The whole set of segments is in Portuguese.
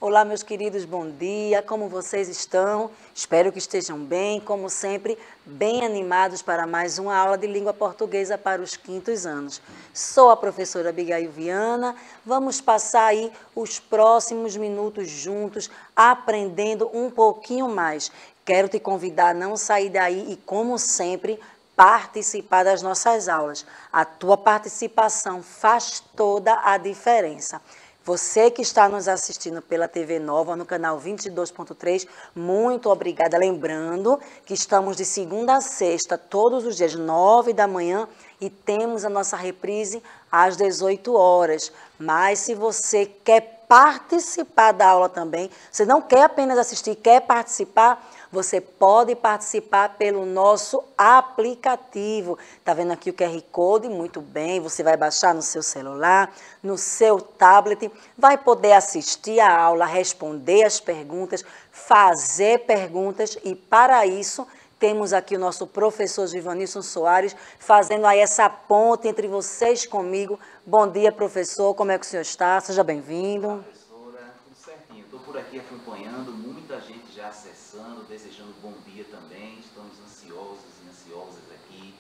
Olá, meus queridos, bom dia, como vocês estão? Espero que estejam bem, como sempre, bem animados para mais uma aula de língua portuguesa para os quintos anos. Sou a professora Abigail Viana, vamos passar aí os próximos minutos juntos, aprendendo um pouquinho mais. Quero te convidar a não sair daí e, como sempre, participar das nossas aulas. A tua participação faz toda a diferença. Você que está nos assistindo pela TV Nova, no canal 22.3, muito obrigada. Lembrando que estamos de segunda a sexta, todos os dias, 9 da manhã, e temos a nossa reprise às 18 horas. Mas se você quer participar da aula também, você não quer apenas assistir, quer participar, você pode participar pelo nosso aplicativo. Está vendo aqui o QR Code? Muito bem, você vai baixar no seu celular, no seu tablet, vai poder assistir a aula, responder as perguntas, fazer perguntas e, para isso, temos aqui o nosso professor Givanilson Soares fazendo aí essa ponte entre vocês e comigo. Bom dia, professor, como é que o senhor está? Seja bem-vindo. Professora, tudo certinho. Estou por aqui acompanhando, muita gente já acessando, desejando bom dia também. Estamos ansiosos e ansiosas aqui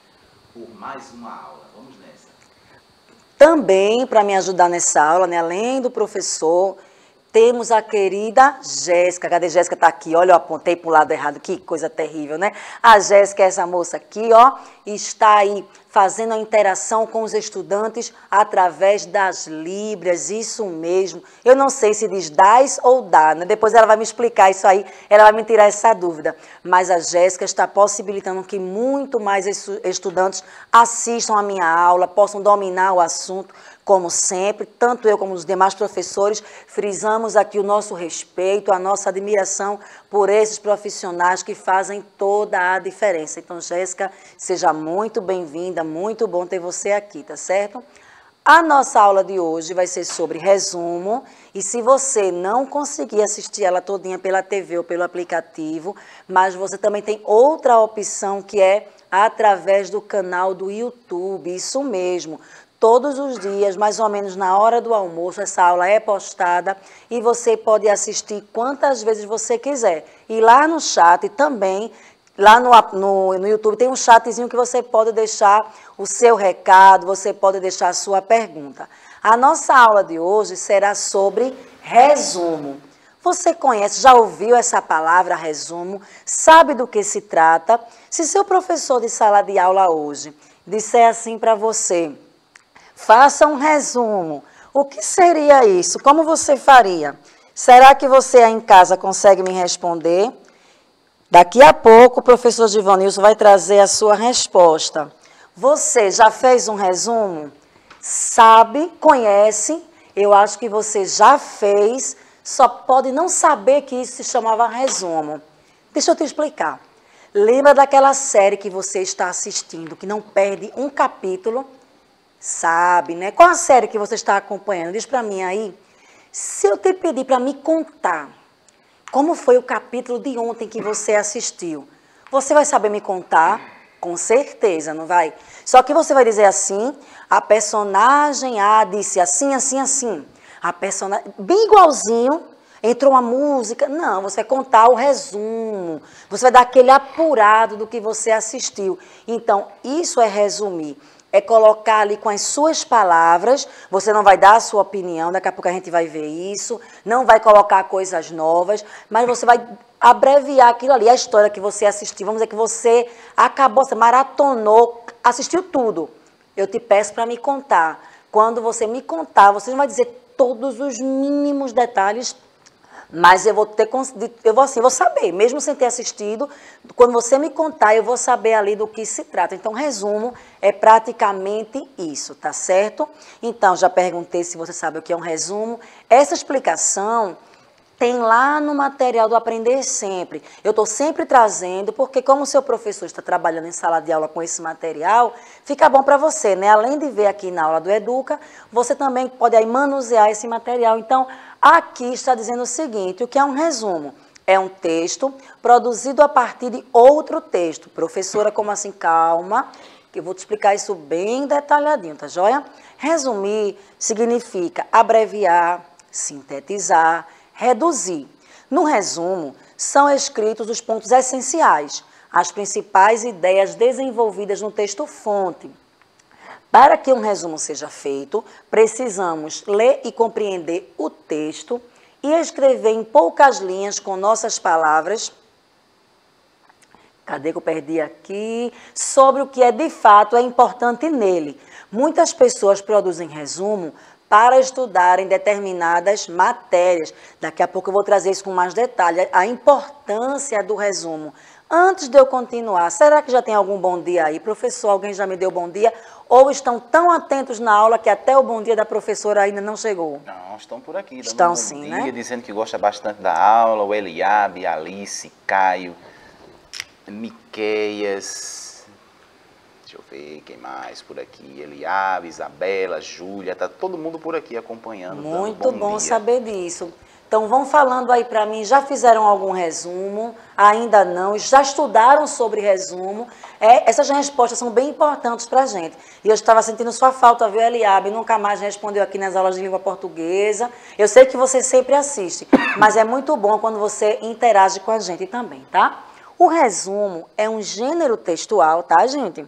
por mais uma aula. Vamos nessa. Também, para me ajudar nessa aula, né, além do professor, temos a querida Jéssica. Cadê Jéssica? Está aqui. Olha, eu apontei para o lado errado. Que coisa terrível, né? A Jéssica, essa moça aqui, ó, está aí fazendo a interação com os estudantes através das Libras. Isso mesmo. Eu não sei se diz das ou dá, né? Depois ela vai me explicar isso aí. Ela vai me tirar essa dúvida. Mas a Jéssica está possibilitando que muito mais estudantes assistam a minha aula, possam dominar o assunto. Como sempre, tanto eu como os demais professores, frisamos aqui o nosso respeito, a nossa admiração por esses profissionais que fazem toda a diferença. Então, Jéssica, seja muito bem-vinda, muito bom ter você aqui, tá certo? A nossa aula de hoje vai ser sobre resumo, e se você não conseguir assistir ela todinha pela TV ou pelo aplicativo, mas você também tem outra opção que é através do canal do YouTube, isso mesmo. Todos os dias, mais ou menos na hora do almoço, essa aula é postada e você pode assistir quantas vezes você quiser. E lá no chat também, lá no YouTube tem um chatzinho que você pode deixar o seu recado, você pode deixar a sua pergunta. A nossa aula de hoje será sobre resumo. Você conhece, já ouviu essa palavra resumo? Sabe do que se trata? Se seu professor de sala de aula hoje disser assim para você: faça um resumo. O que seria isso? Como você faria? Será que você aí em casa consegue me responder? Daqui a pouco o professor Givanilson vai trazer a sua resposta. Você já fez um resumo? Sabe? Conhece? Eu acho que você já fez, só pode não saber que isso se chamava resumo. Deixa eu te explicar. Lembra daquela série que você está assistindo, que não perde um capítulo? Sabe, né? Qual a série que você está acompanhando? Diz para mim aí. Se eu te pedir para me contar como foi o capítulo de ontem que você assistiu, você vai saber me contar? Com certeza, não vai? Só que você vai dizer assim: a personagem A disse assim, assim, assim. A personagem, bem igualzinho, entrou uma música. Não, você vai contar o resumo. Você vai dar aquele apurado do que você assistiu. Então, isso é resumir. É colocar ali com as suas palavras, você não vai dar a sua opinião, daqui a pouco a gente vai ver isso, não vai colocar coisas novas, mas você vai abreviar aquilo ali, a história que você assistiu, vamos dizer que você acabou, você maratonou, assistiu tudo. Eu te peço para me contar. Quando você me contar, você não vai dizer todos os mínimos detalhes, mas eu vou vou saber, mesmo sem ter assistido, quando você me contar, eu vou saber ali do que se trata. Então, resumo é praticamente isso, tá certo? Então, já perguntei se você sabe o que é um resumo. Essa explicação tem lá no material do Aprender Sempre. Eu estou sempre trazendo, porque como o seu professor está trabalhando em sala de aula com esse material, fica bom para você, né? Além de ver aqui na aula do Educa, você também pode aí manusear esse material. Então, aqui está dizendo o seguinte: o que é um resumo? É um texto produzido a partir de outro texto. Professora, como assim? Calma, que eu vou te explicar isso bem detalhadinho, tá joia? Resumir significa abreviar, sintetizar, reduzir. No resumo, são escritos os pontos essenciais, as principais ideias desenvolvidas no texto-fonte. Para que um resumo seja feito, precisamos ler e compreender o texto e escrever em poucas linhas com nossas palavras. Cadê que eu perdi aqui? Sobre o que de fato é importante nele. Muitas pessoas produzem resumo para estudarem determinadas matérias. Daqui a pouco eu vou trazer isso com mais detalhe, a importância do resumo. Antes de eu continuar, será que já tem algum bom dia aí? Professor, alguém já me deu bom dia? Ou estão tão atentos na aula que até o bom dia da professora ainda não chegou? Não, estão por aqui. Estão um sim, dia, né? Dizendo que gosta bastante da aula, o Eliabe, Alice, Caio, Miqueias, deixa eu ver quem mais por aqui, Eliabe, Isabela, Júlia, tá todo mundo por aqui acompanhando. Muito bom saber disso. Então, vão falando aí para mim, já fizeram algum resumo? Ainda não? Já estudaram sobre resumo? Essas respostas são bem importantes para a gente. E eu estava sentindo sua falta, viu, Eliabe? Nunca mais respondeu aqui nas aulas de língua portuguesa. Eu sei que você sempre assiste, mas é muito bom quando você interage com a gente também, tá? O resumo é um gênero textual, tá, gente?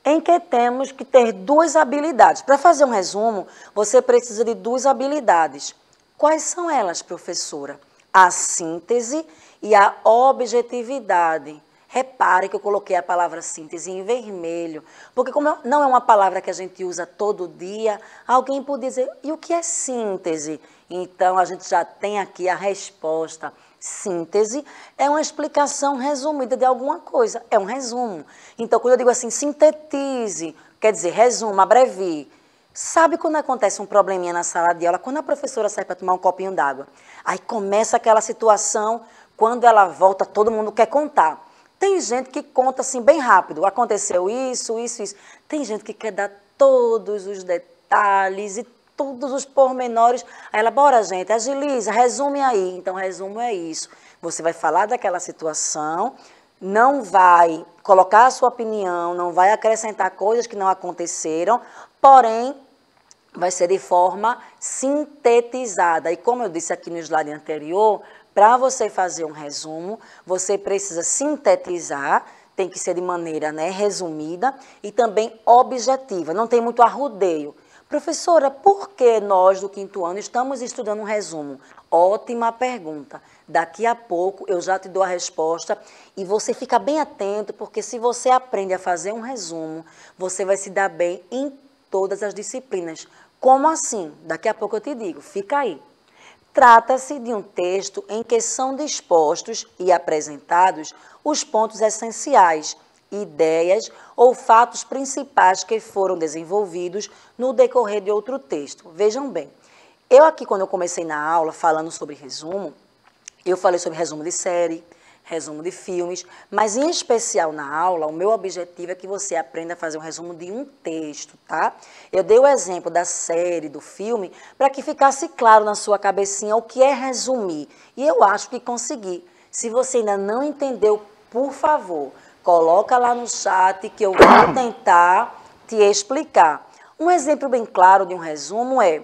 Em que temos que ter duas habilidades. Para fazer um resumo, você precisa de duas habilidades. Quais são elas, professora? A síntese e a objetividade. Repare que eu coloquei a palavra síntese em vermelho, porque como não é uma palavra que a gente usa todo dia, alguém pode dizer, e o que é síntese? Então, a gente já tem aqui a resposta. Síntese é uma explicação resumida de alguma coisa, é um resumo. Então, quando eu digo assim, sintetize, quer dizer, resumo, abrevie. Sabe quando acontece um probleminha na sala de aula, quando a professora sai para tomar um copinho d'água? Aí começa aquela situação, quando ela volta, todo mundo quer contar. Tem gente que conta assim bem rápido, aconteceu isso, isso, isso. Tem gente que quer dar todos os detalhes e todos os pormenores. Aí ela, bora gente, agiliza, resume aí. Então, resumo é isso. Você vai falar daquela situação, não vai colocar a sua opinião, não vai acrescentar coisas que não aconteceram, porém, vai ser de forma sintetizada. E como eu disse aqui no slide anterior, para você fazer um resumo, você precisa sintetizar, tem que ser de maneira resumida e também objetiva, não tem muito arrudeio. Professora, por que nós do 5º ano estamos estudando um resumo? Ótima pergunta. Daqui a pouco eu já te dou a resposta e você fica bem atento, porque se você aprende a fazer um resumo, você vai se dar bem em todas as disciplinas. Como assim? Daqui a pouco eu te digo, fica aí. Trata-se de um texto em que são dispostos e apresentados os pontos essenciais, ideias ou fatos principais que foram desenvolvidos no decorrer de outro texto. Vejam bem, eu aqui quando eu comecei na aula falando sobre resumo, eu falei sobre resumo de série, resumo de filmes, mas em especial na aula, o meu objetivo é que você aprenda a fazer um resumo de um texto, tá? Eu dei o exemplo da série, do filme, para que ficasse claro na sua cabecinha o que é resumir. E eu acho que consegui. Se você ainda não entendeu, por favor, coloca lá no chat que eu vou tentar te explicar. Um exemplo bem claro de um resumo é,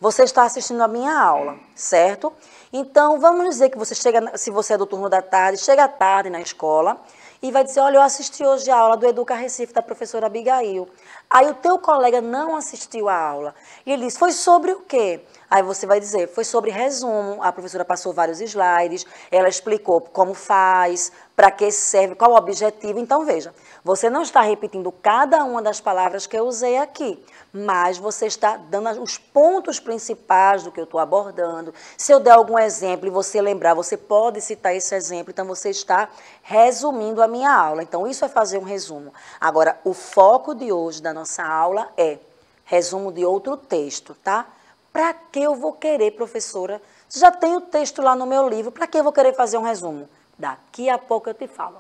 você está assistindo a minha aula, certo? Então, vamos dizer que você chega, se você é do turno da tarde, chega tarde na escola e vai dizer, olha, eu assisti hoje a aula do Educa Recife da professora Abigail. Aí o teu colega não assistiu a aula. E ele diz, foi sobre o quê? Aí você vai dizer, foi sobre resumo, a professora passou vários slides, ela explicou como faz, para que serve, qual o objetivo. Então, veja, você não está repetindo cada uma das palavras que eu usei aqui, mas você está dando os pontos principais do que eu estou abordando. Se eu der algum exemplo e você lembrar, você pode citar esse exemplo, então você está resumindo a minha aula. Então, isso é fazer um resumo. Agora, o foco de hoje da nossa aula é resumo de outro texto, tá? Para que eu vou querer, professora? Já tem o texto lá no meu livro, para que eu vou querer fazer um resumo? Daqui a pouco eu te falo.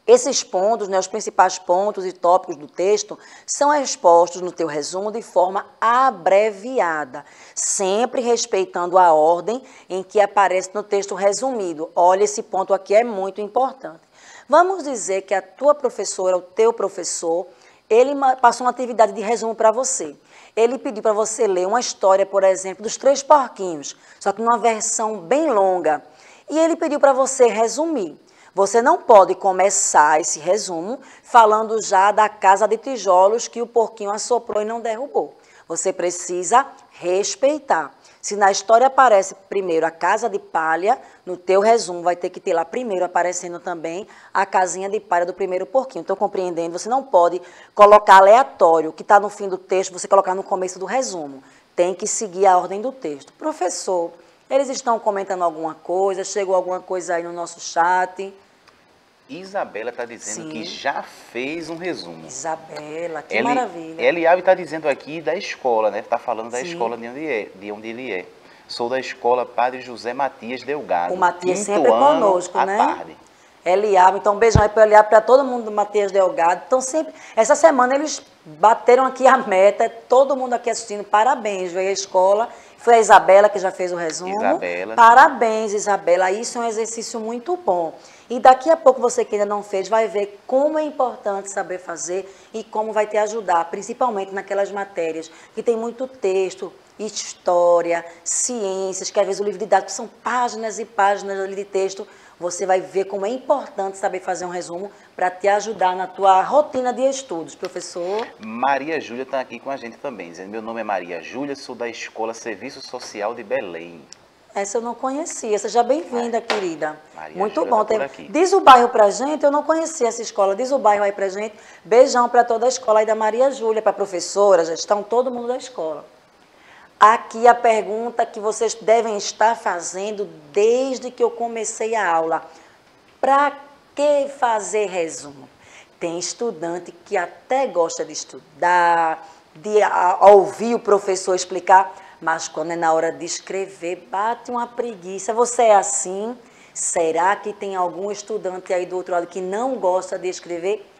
Esses pontos, os principais pontos e tópicos do texto, são expostos no teu resumo de forma abreviada, sempre respeitando a ordem em que aparece no texto resumido. Olha, esse ponto aqui é muito importante. Vamos dizer que a tua professora, o teu professor, Ele passou uma atividade de resumo para você. Ele pediu para você ler uma história, por exemplo, dos Três Porquinhos, só que numa versão bem longa. E ele pediu para você resumir. Você não pode começar esse resumo falando já da casa de tijolos que o porquinho assoprou e não derrubou. Você precisa respeitar. Se na história aparece primeiro a casa de palha, no teu resumo vai ter que ter lá primeiro aparecendo também a casinha de palha do primeiro porquinho. Estou compreendendo? Você não pode colocar aleatório, o que está no fim do texto, você colocar no começo do resumo. Tem que seguir a ordem do texto. Professor, eles estão comentando alguma coisa? Chegou alguma coisa aí no nosso chat? Isabela está dizendo que já fez um resumo. Isabela, que maravilha. Eliabe está dizendo aqui da escola, né? Está falando da escola de onde ele é. Sou da escola Padre José Matias Delgado. O Matias sempre conosco, né? À tarde. Eliabe, então um beijão aí para o Eliabe, para todo mundo do Matias Delgado. Então sempre, essa semana eles bateram aqui a meta, todo mundo aqui assistindo, parabéns, veio a escola. Foi a Isabela que já fez o resumo. Isabela. Parabéns, Isabela, isso é um exercício muito bom. E daqui a pouco você que ainda não fez vai ver como é importante saber fazer e como vai te ajudar, principalmente naquelas matérias que tem muito texto, história, ciências, que às vezes o livro didático são páginas e páginas ali de texto. Você vai ver como é importante saber fazer um resumo para te ajudar na tua rotina de estudos, professor. Maria Júlia está aqui com a gente também, dizendo: meu nome é Maria Júlia, sou da Escola Serviço Social de Belém. Essa eu não conhecia. Seja bem-vinda, querida. Maria Muito Júlia bom. tá por aqui. Diz o bairro pra gente, eu não conhecia essa escola. Diz o bairro aí pra gente. Beijão para toda a escola aí da Maria Júlia, para a professora, gestão, todo mundo da escola. Aqui a pergunta que vocês devem estar fazendo desde que eu comecei a aula. Para que fazer resumo? Tem estudante que até gosta de estudar, de ouvir o professor explicar, mas quando é na hora de escrever, bate uma preguiça. Você é assim? Será que tem algum estudante aí do outro lado que não gosta de escrever?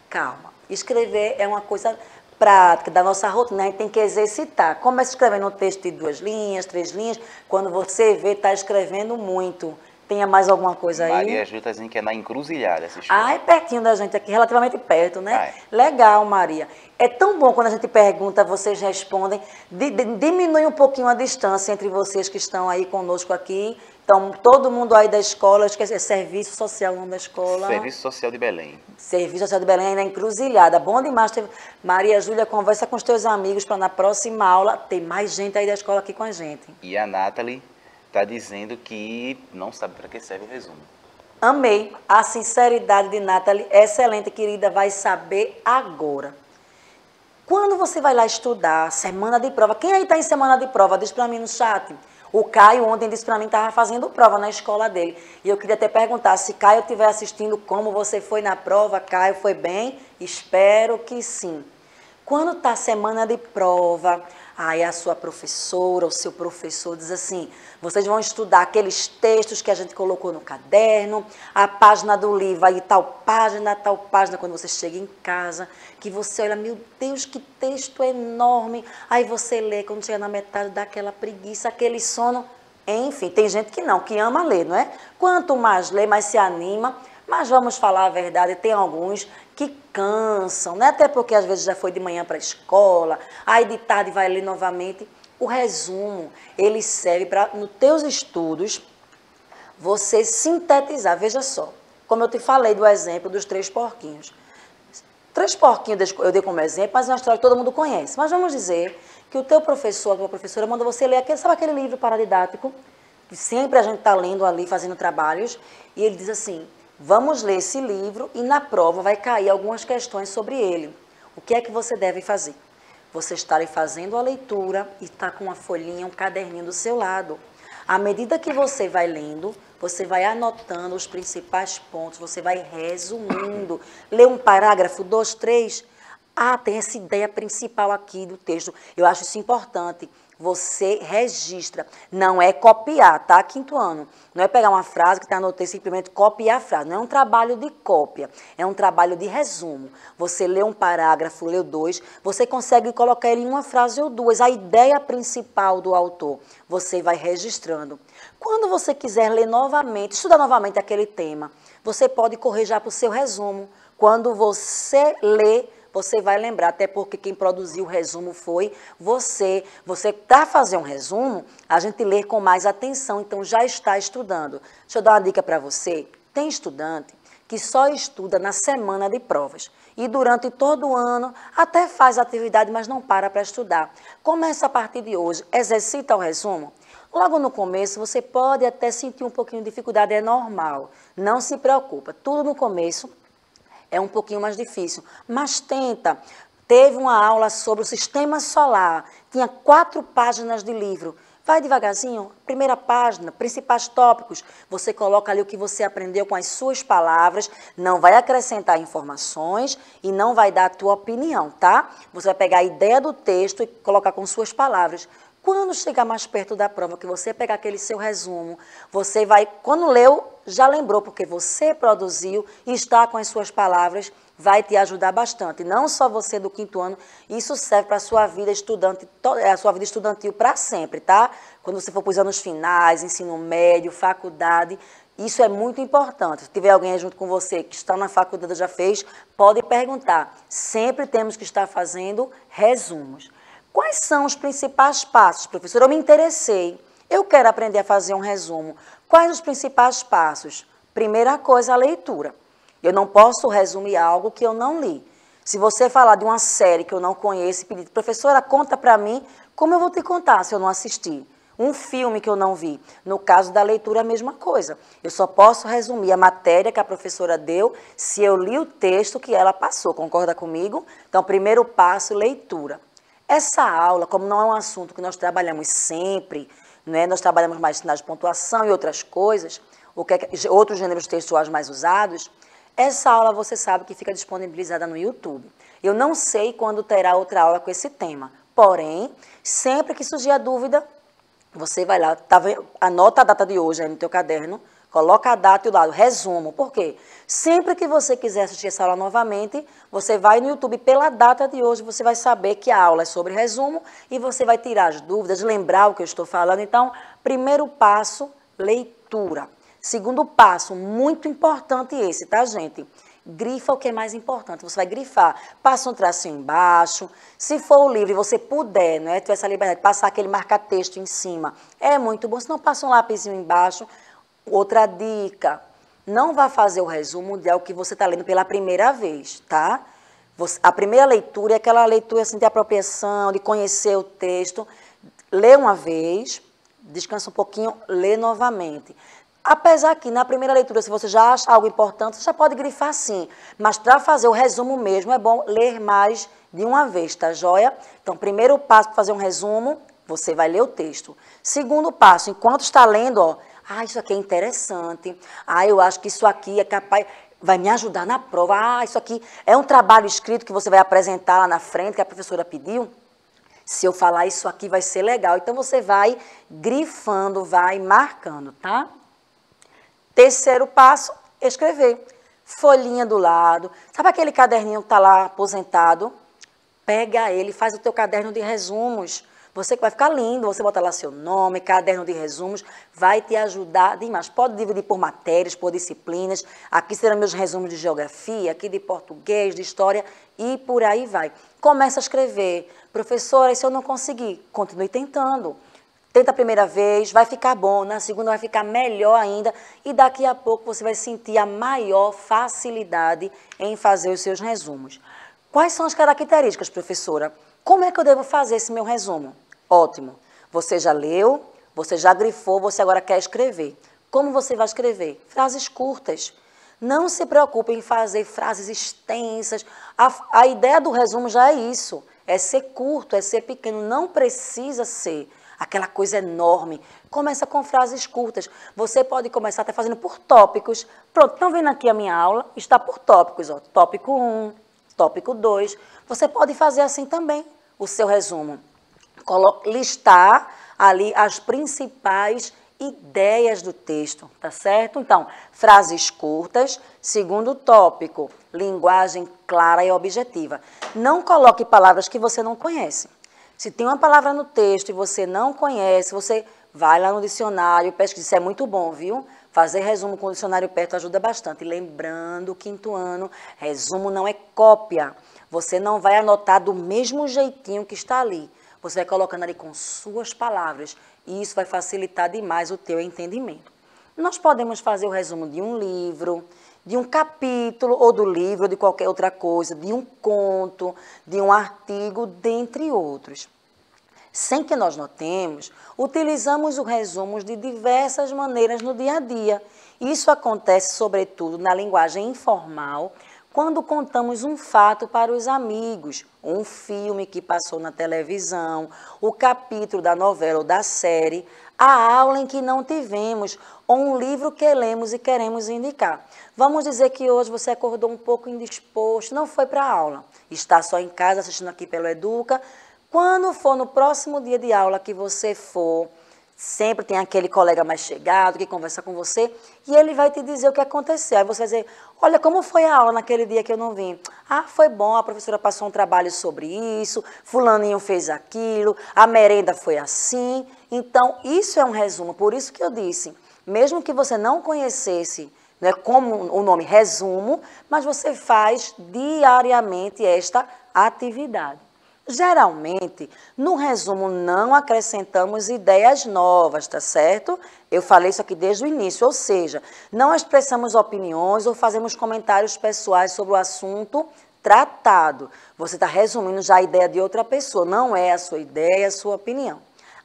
Calma. Escrever é uma coisa prática da nossa rotina, a gente tem que exercitar. Começa escrevendo um texto de 2 linhas, 3 linhas, quando você vê, está escrevendo muito. Tenha mais alguma coisa aí? Maria Júlia está dizendo que é na Encruzilhada essa escola. Ah, é pertinho da gente aqui, relativamente perto, né? Ah, é. Legal, Maria. É tão bom quando a gente pergunta, vocês respondem. Diminui um pouquinho a distância entre vocês que estão aí conosco aqui. Então, todo mundo aí da escola, acho que é Serviço Social, o nome da escola. Serviço Social de Belém. Serviço Social de Belém, na Encruzilhada. Bom demais. Maria Júlia, conversa com os teus amigos para na próxima aula ter mais gente aí da escola aqui com a gente. E a Nathalie está dizendo que não sabe para que serve o resumo. Amei a sinceridade de Nathalie. Excelente, querida. Vai saber agora. Quando você vai lá estudar, semana de prova. Quem aí está em semana de prova? Diz para mim no chat. O Caio ontem disse para mim que estava fazendo prova na escola dele. E eu queria até perguntar, se Caio estiver assistindo, como você foi na prova? Caio, foi bem? Espero que sim. Quando está semana de prova, aí a sua professora, o seu professor diz assim, vocês vão estudar aqueles textos que a gente colocou no caderno, a página do livro, aí tal página, quando você chega em casa, que você olha, meu Deus, que texto enorme. Aí você lê, quando chega na metade, dá aquela preguiça, aquele sono. Enfim, tem gente que não, que ama ler, não é? Quanto mais lê, mais se anima. Mas vamos falar a verdade, tem alguns que cansam, né? Até porque às vezes já foi de manhã para a escola, aí de tarde vai ler novamente. O resumo, ele serve para, nos teus estudos, você sintetizar. Veja só, como eu te falei do exemplo dos 3 porquinhos. 3 porquinhos eu dei como exemplo, mas é uma história que todo mundo conhece. Mas vamos dizer que o teu professor, a tua professora, manda você ler aquele, sabe aquele livro paradidático? Que sempre a gente está lendo ali, fazendo trabalhos, e ele diz assim, vamos ler esse livro e na prova vai cair algumas questões sobre ele. O que é que você deve fazer? Você estarem fazendo a leitura e está com uma folhinha, um caderninho do seu lado. À medida que você vai lendo, você vai anotando os principais pontos, você vai resumindo. Lê um parágrafo, 2, 3. Ah, tem essa ideia principal aqui do texto. Eu acho isso importante. Você registra. Não é copiar, tá? 5º ano. Não é pegar uma frase que está anotando e simplesmente copiar a frase. Não é um trabalho de cópia. É um trabalho de resumo. Você lê um parágrafo, lê 2, você consegue colocar ele em uma frase ou 2. A ideia principal do autor. Você vai registrando. Quando você quiser ler novamente, estudar novamente aquele tema, você pode correr já para o seu resumo. Quando você lê, você vai lembrar, até porque quem produziu o resumo foi você. Você para fazer um resumo, a gente lê com mais atenção, então já está estudando. Deixa eu dar uma dica para você. Tem estudante que só estuda na semana de provas. E durante todo o ano até faz atividade, mas não para estudar. Começa a partir de hoje, exercita o resumo. Logo no começo, você pode até sentir um pouquinho de dificuldade, é normal. Não se preocupa, tudo no começo é um pouquinho mais difícil. Mas tenta. Teve uma aula sobre o sistema solar, tinha 4 páginas de livro. Vai devagarzinho, primeira página, principais tópicos. Você coloca ali o que você aprendeu com as suas palavras, não vai acrescentar informações e não vai dar a tua opinião, tá? Você vai pegar a ideia do texto e colocar com suas palavras. Quando chegar mais perto da prova, que você pegar aquele seu resumo, você vai, quando leu, já lembrou, porque você produziu e está com as suas palavras, vai te ajudar bastante. Não só você do 5º ano, isso serve para a sua vida estudante, a sua vida estudantil para sempre, tá? Quando você for para os anos finais, ensino médio, faculdade, isso é muito importante. Se tiver alguém junto com você que está na faculdade, já fez, pode perguntar. Sempre temos que estar fazendo resumos. Quais são os principais passos, professora? Eu me interessei, eu quero aprender a fazer um resumo. Quais os principais passos? Primeira coisa, a leitura. Eu não posso resumir algo que eu não li. Se você falar de uma série que eu não conheço e pedir, professora, conta para mim, como eu vou te contar se eu não assistir? Um filme que eu não vi. No caso da leitura, a mesma coisa. Eu só posso resumir a matéria que a professora deu se eu li o texto que ela passou. Concorda comigo? Então, primeiro passo, leitura. Essa aula, como não é um assunto que nós trabalhamos sempre, né, nós trabalhamos mais sinais de pontuação e outras coisas, outros gêneros textuais mais usados, essa aula você sabe que fica disponibilizada no YouTube. Eu não sei quando terá outra aula com esse tema, porém, sempre que surgir a dúvida, você vai lá, anota a data de hoje aí no teu caderno, coloca a data e o lado, resumo. Por quê? Sempre que você quiser assistir essa aula novamente, você vai no YouTube pela data de hoje, você vai saber que a aula é sobre resumo e você vai tirar as dúvidas, lembrar o que eu estou falando. Então, primeiro passo, leitura. Segundo passo, muito importante esse, tá, gente? Grifa o que é mais importante. Você vai grifar, passa um tracinho embaixo. Se for o livro e você puder, né, tiver essa liberdade, passar aquele marca-texto em cima, é muito bom. Se não, passa um lapisinho embaixo. Outra dica, não vá fazer o resumo de algo que você está lendo pela primeira vez, tá? A primeira leitura é aquela leitura assim, de apropriação, de conhecer o texto. Lê uma vez, descansa um pouquinho, lê novamente. Apesar que na primeira leitura, se você já acha algo importante, você já pode grifar sim. Mas para fazer o resumo mesmo, é bom ler mais de uma vez, tá joia? Então, primeiro passo para fazer um resumo, você vai ler o texto. Segundo passo, enquanto está lendo, ó, isso aqui é interessante. Eu acho que isso aqui é capaz, vai me ajudar na prova. Isso aqui é um trabalho escrito que você vai apresentar lá na frente, que a professora pediu. Se eu falar isso aqui vai ser legal. Então, você vai grifando, vai marcando, tá? Terceiro passo, escrever. Folhinha do lado. Sabe aquele caderninho que está lá aposentado? Pega ele, faz o teu caderno de resumos. Você que vai ficar lindo, você bota lá seu nome, caderno de resumos, vai te ajudar demais. Pode dividir por matérias, por disciplinas. Aqui serão meus resumos de geografia, aqui de português, de história e por aí vai. Começa a escrever. Professora, e se eu não conseguir? Continue tentando. Tenta a primeira vez, vai ficar bom, na segunda vai ficar melhor ainda e daqui a pouco você vai sentir a maior facilidade em fazer os seus resumos. Quais são as características, professora? Como é que eu devo fazer esse meu resumo? Ótimo. Você já leu, você já grifou, você agora quer escrever. Como você vai escrever? Frases curtas. Não se preocupe em fazer frases extensas. A ideia do resumo já é isso. É ser curto, é ser pequeno. Não precisa ser aquela coisa enorme. Começa com frases curtas. Você pode começar até fazendo por tópicos. Pronto, estão vendo aqui a minha aula? Está por tópicos. Ó. Tópico 1, tópico 2. Você pode fazer assim também o seu resumo. Listar ali as principais ideias do texto, tá certo? Então, frases curtas. Segundo tópico, linguagem clara e objetiva. Não coloque palavras que você não conhece. Se tem uma palavra no texto e você não conhece, você vai lá no dicionário, pesquisa. Isso é muito bom, viu? Fazer resumo com o dicionário perto ajuda bastante. Lembrando, 5º ano, resumo não é cópia. Você não vai anotar do mesmo jeitinho que está ali. Você vai colocando ali com suas palavras e isso vai facilitar demais o teu entendimento. Nós podemos fazer o resumo de um livro, de um capítulo ou do livro, de qualquer outra coisa, de um conto, de um artigo, dentre outros. Sem que nós notemos, utilizamos o resumo de diversas maneiras no dia a dia. Isso acontece, sobretudo, na linguagem informal, quando contamos um fato para os amigos, um filme que passou na televisão, o capítulo da novela ou da série, a aula em que não tivemos, ou um livro que lemos e queremos indicar. Vamos dizer que hoje você acordou um pouco indisposto, não foi para a aula, está só em casa assistindo aqui pelo Educa. Quando for no próximo dia de aula que você for, sempre tem aquele colega mais chegado que conversa com você e ele vai te dizer o que aconteceu. Aí você vai dizer, olha, como foi a aula naquele dia que eu não vim? Ah, foi bom, a professora passou um trabalho sobre isso, fulaninho fez aquilo, a merenda foi assim. Então, isso é um resumo, por isso que eu disse, mesmo que você não conhecesse, né, como o nome resumo, mas você faz diariamente esta atividade. Geralmente, no resumo não acrescentamos ideias novas, tá certo? Eu falei isso aqui desde o início, ou seja, não expressamos opiniões ou fazemos comentários pessoais sobre o assunto tratado. Você está resumindo já a ideia de outra pessoa, não é a sua ideia, a sua opinião.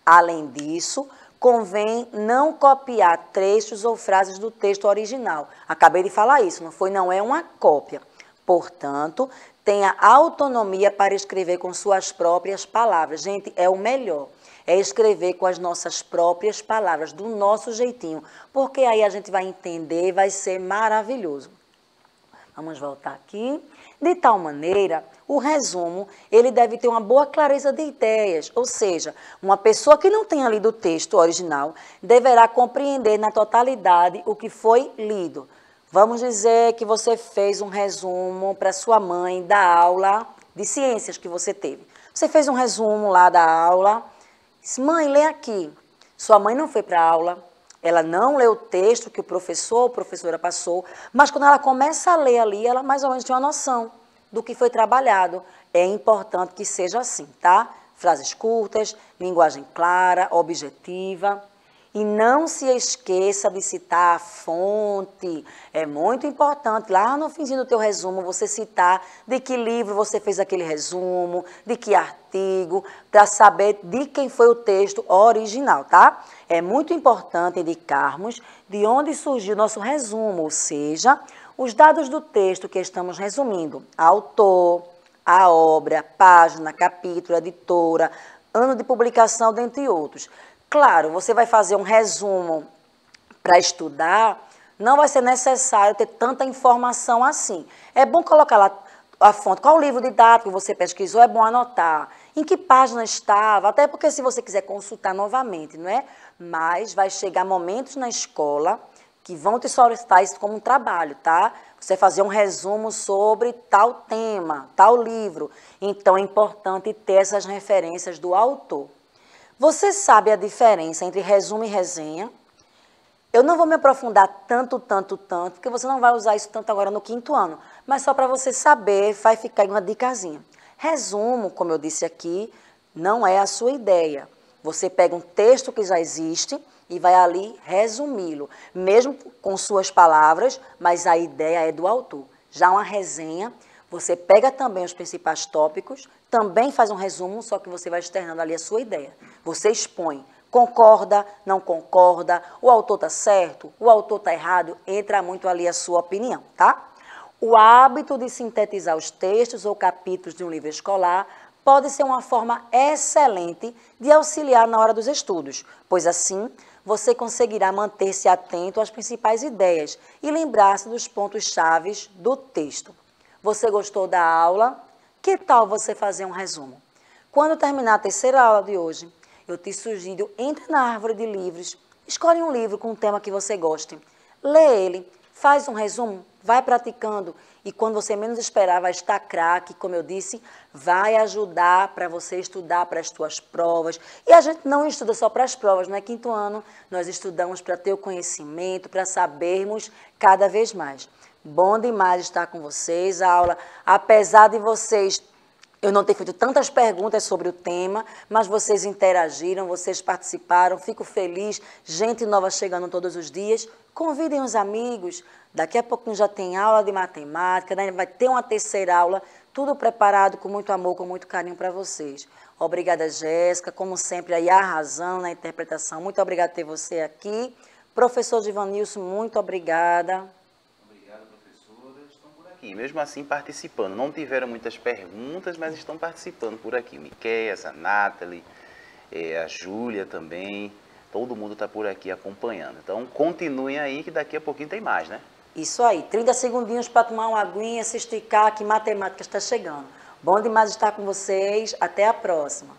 Além disso, convém não copiar trechos ou frases do texto original. Acabei de falar isso, não é uma cópia. Portanto, tenha autonomia para escrever com suas próprias palavras. Gente, é o melhor. É escrever com as nossas próprias palavras, do nosso jeitinho. Porque aí a gente vai entender, vai ser maravilhoso. Vamos voltar aqui. De tal maneira, o resumo, ele deve ter uma boa clareza de ideias. Ou seja, uma pessoa que não tenha lido o texto original deverá compreender na totalidade o que foi lido. Vamos dizer que você fez um resumo para sua mãe da aula de ciências que você teve. Você fez um resumo lá da aula, disse, mãe, lê aqui. Sua mãe não foi para a aula, ela não leu o texto que o professor ou a professora passou, mas quando ela começa a ler ali, ela mais ou menos tem uma noção do que foi trabalhado. É importante que seja assim, tá? Frases curtas, linguagem clara, objetiva. E não se esqueça de citar a fonte. É muito importante, lá no finzinho do teu resumo, você citar de que livro você fez aquele resumo, de que artigo, para saber de quem foi o texto original, tá? É muito importante indicarmos de onde surgiu o nosso resumo, ou seja, os dados do texto que estamos resumindo. Autor, a obra, página, capítulo, editora, ano de publicação, dentre outros. Claro, você vai fazer um resumo para estudar, não vai ser necessário ter tanta informação assim. É bom colocar lá a fonte, qual o livro didático que você pesquisou, é bom anotar. Em que página estava, até porque se você quiser consultar novamente, não é? Mas vai chegar momentos na escola que vão te solicitar isso como um trabalho, tá? Você fazer um resumo sobre tal tema, tal livro. Então, é importante ter essas referências do autor. Você sabe a diferença entre resumo e resenha? Eu não vou me aprofundar tanto, porque você não vai usar isso tanto agora no 5º ano, mas só para você saber, vai ficar aí uma dicasinha. Resumo, como eu disse aqui, não é a sua ideia. Você pega um texto que já existe e vai ali resumi-lo, mesmo com suas palavras, mas a ideia é do autor. Já uma resenha, você pega também os principais tópicos, também faz um resumo, só que você vai externando ali a sua ideia. Você expõe, concorda, não concorda, o autor está certo, o autor está errado, entra muito ali a sua opinião, tá? O hábito de sintetizar os textos ou capítulos de um livro escolar pode ser uma forma excelente de auxiliar na hora dos estudos, pois assim você conseguirá manter-se atento às principais ideias e lembrar-se dos pontos-chave do texto. Você gostou da aula? Que tal você fazer um resumo? Quando terminar a 3ª aula de hoje, eu te sugiro, entre na árvore de livros, escolhe um livro com um tema que você goste, lê ele, faz um resumo, vai praticando e quando você menos esperar vai estar craque, como eu disse, vai ajudar para você estudar para as suas provas. E a gente não estuda só para as provas, não é 5º ano, nós estudamos para ter o conhecimento, para sabermos cada vez mais. Bom demais estar com vocês. A aula, apesar de vocês, eu não ter feito tantas perguntas sobre o tema, mas vocês interagiram, vocês participaram, fico feliz. Gente nova chegando todos os dias. Convidem os amigos. Daqui a pouquinho já tem aula de matemática, né? Vai ter uma terceira aula, tudo preparado com muito amor, com muito carinho para vocês. Obrigada, Jéssica, como sempre, aí arrasando na interpretação. Muito obrigada por ter você aqui. Professor Givanilson, muito obrigada. Obrigado, professora. Estão por aqui, mesmo assim participando. Não tiveram muitas perguntas, mas estão participando por aqui. Miqueias, a Nathalie, a Júlia também. Todo mundo está por aqui acompanhando. Então, continuem aí que daqui a pouquinho tem mais, né? Isso aí, 30 segundinhos para tomar uma aguinha, se esticar, que matemática está chegando. Bom demais estar com vocês. Até a próxima.